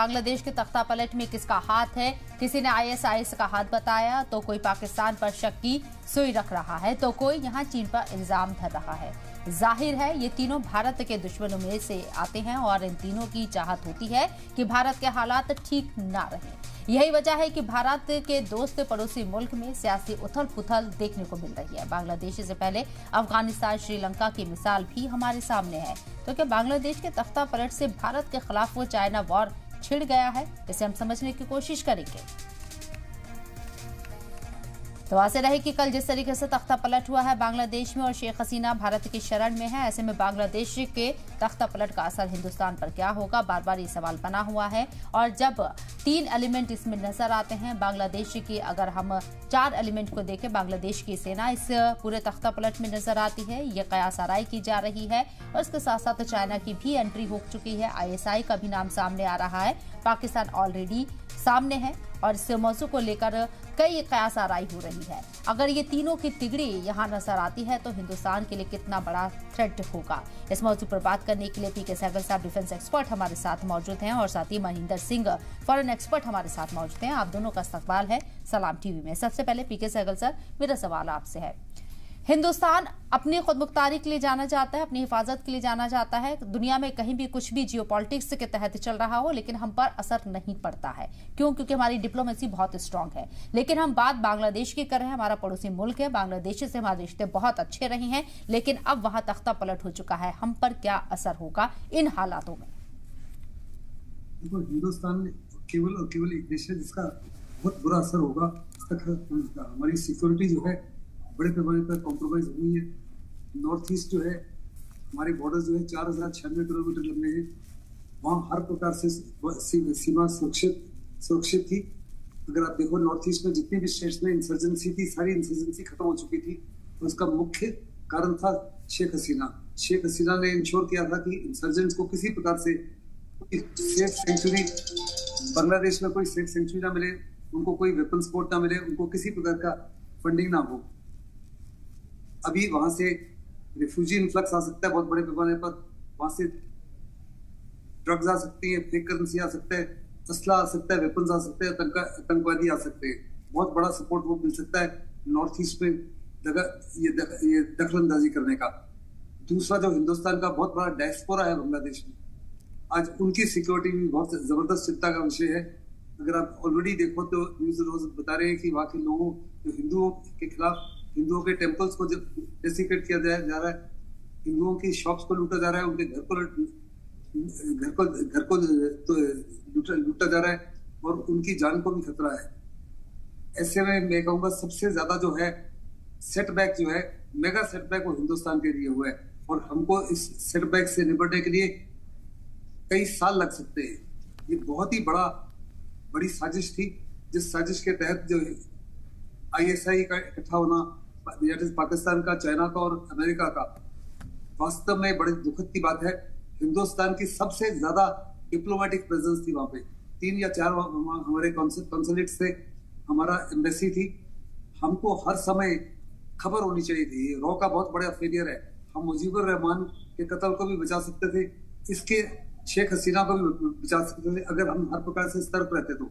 बांग्लादेश के तख्ता पलट में किसका हाथ है? किसी ने आईएसआईएस का हाथ बताया तो कोई पाकिस्तान पर शक की सुई रख रहा है तो कोई यहां चीन पर इल्जाम धर रहा है। जाहिर है ये तीनों भारत के दुश्मनों में से आते हैं और इन तीनों की चाहत होती है कि भारत के हालात ठीक ना रहे। यही वजह है कि भारत के दोस्त पड़ोसी मुल्क में सियासी उथल पुथल देखने को मिल रही है। बांग्लादेश से पहले अफगानिस्तान, श्रीलंका की मिसाल भी हमारे सामने है। तो क्या बांग्लादेश के तख्ता पलट से भारत के खिलाफ वो चाइना वॉर छिड़ गया है? इसे हम समझने की कोशिश करेंगे। तो ऐसे रहे कि कल जिस तरीके से तख्ता पलट हुआ है बांग्लादेश में और शेख हसीना भारत की शरण में है, ऐसे में बांग्लादेश के तख्ता पलट का असर हिंदुस्तान पर क्या होगा, बार बार ये सवाल बना हुआ है। और जब 3 एलिमेंट इसमें नजर आते हैं बांग्लादेश की, अगर हम 4 एलिमेंट को देखें, बांग्लादेश की सेना इस पूरे तख्ता पलट में नजर आती है, ये कयास आराई की जा रही है और इसके साथ साथ चाइना की भी एंट्री हो चुकी है। आईएसआई का भी नाम सामने आ रहा है, पाकिस्तान ऑलरेडी सामने है और इस मौजू को लेकर कई कयास आराई हो रही है। अगर ये तीनों की तिगड़ी यहाँ नजर आती है तो हिंदुस्तान के लिए कितना बड़ा थ्रेट होगा। इस मौजू पर बात करने के लिए पीके सहगल साहब डिफेंस एक्सपर्ट हमारे साथ मौजूद हैं और साथ ही महेंद्र सिंह फॉरेन एक्सपर्ट हमारे साथ मौजूद हैं। आप दोनों का इस्तकबाल है सलाम टीवी में। सबसे पहले पीके सहगल सर, मेरा सवाल आपसे है, हिंदुस्तान अपनी खुदमुख्तारी के लिए जाना चाहता है, अपनी हिफाजत के लिए जाना चाहता है, दुनिया में कहीं भी कुछ भी जियोपॉलिटिक्स के तहत चल रहा हो लेकिन हम पर असर नहीं पड़ता है। क्यों? क्योंकि हमारी डिप्लोमेसी बहुत स्ट्रांग है। लेकिन हम बात बांग्लादेश की कर रहे हैं, हमारा पड़ोसी मुल्क है, बांग्लादेश से हमारे रिश्ते बहुत अच्छे रहे हैं लेकिन अब वहां तख्ता पलट हो चुका है। हम पर क्या असर होगा इन हालातों में? देखो, हिंदुस्तान केवल और केवल एक देश है जिसका बहुत बुरा असर होगा। हमारी सिक्योरिटी जो है बड़े पैमाने पर कॉम्प्रोमाइज हुई है। नॉर्थ ईस्ट जो है, हमारे बॉर्डर जो है 4096 किलोमीटर लंबे हैं, वहाँ हर प्रकार से सीमा सुरक्षित थी। अगर आप देखो, नॉर्थ ईस्ट में जितनी भी स्टेट्स में इंसर्जेंसी थी, सारी इंसर्जेंसी खत्म हो चुकी थी। और उसका मुख्य कारण था शेख हसीना। शेख हसीना ने इंश्योर किया था कि इंसर्जेंट्स को किसी प्रकार से सेफ सेंचुरी, बांग्लादेश में कोई सेफ सेंचुरी ना मिले, उनको कोई वेपन सपोर्ट ना मिले, उनको किसी प्रकार का फंडिंग ना हो। अभी वहां से रिफ्यूजी इन्फ्लक्स आ सकता है बहुत बड़े पैमाने पर, वहां से ड्रग्स आ सकती है, फेक करेंसी आ सकता है, असला आ सकता है, वेपन्स आ सकते हैं, आतंकवादी आ सकते हैं। बहुत बड़ा सपोर्ट वो मिल सकता है नॉर्थ ईस्ट में ये दखलंदाजी करने का। दूसरा, जो हिंदुस्तान का बहुत बड़ा डायस्पोरा है बांग्लादेश में, आज उनकी सिक्योरिटी भी बहुत जबरदस्त चिंता का विषय है। अगर आप ऑलरेडी देखो तो न्यूज रोज बता रहे हैं कि वहां के लोगों, जो हिंदुओं के खिलाफ, हिंदुओं के टेम्पल्स को जब डेसिकेट किया जा रहा है, हिंदुओं की शॉप्स को लूटा जा रहा है, उनके घर को तो लूटा जा रहा है और उनकी जान को भी खतरा है। ऐसे में मैं कहूंगा सबसे ज्यादा जो है सेटबैक, जो है मेगा सेटबैक, वो हिंदुस्तान के लिए हुआ है और हमको इस सेटबैक से निपटने के लिए कई साल लग सकते हैं। ये बहुत ही बड़ी साजिश थी, जिस साजिश के तहत जो आईएसआई का इकट्ठा होना, पाकिस्तान का, चाइना का और अमेरिका का, वास्तव में बड़ी दुखद की बात है। हिंदुस्तान की सबसे ज्यादा डिप्लोमेटिक प्रेजेंस थी वहां पे, 3 या 4 हमारे कॉन्सुलेट्स थे, हमारा एम्बेसी थी। हमको हर समय खबर होनी चाहिए थी। रॉ का बहुत बड़ा फेलियर है। हम मुजीबुर रहमान के कत्ल को भी बचा सकते थे, इसके शेख हसीना को भी बचा सकते थे अगर हम हर प्रकार से सतर्क रहते तो।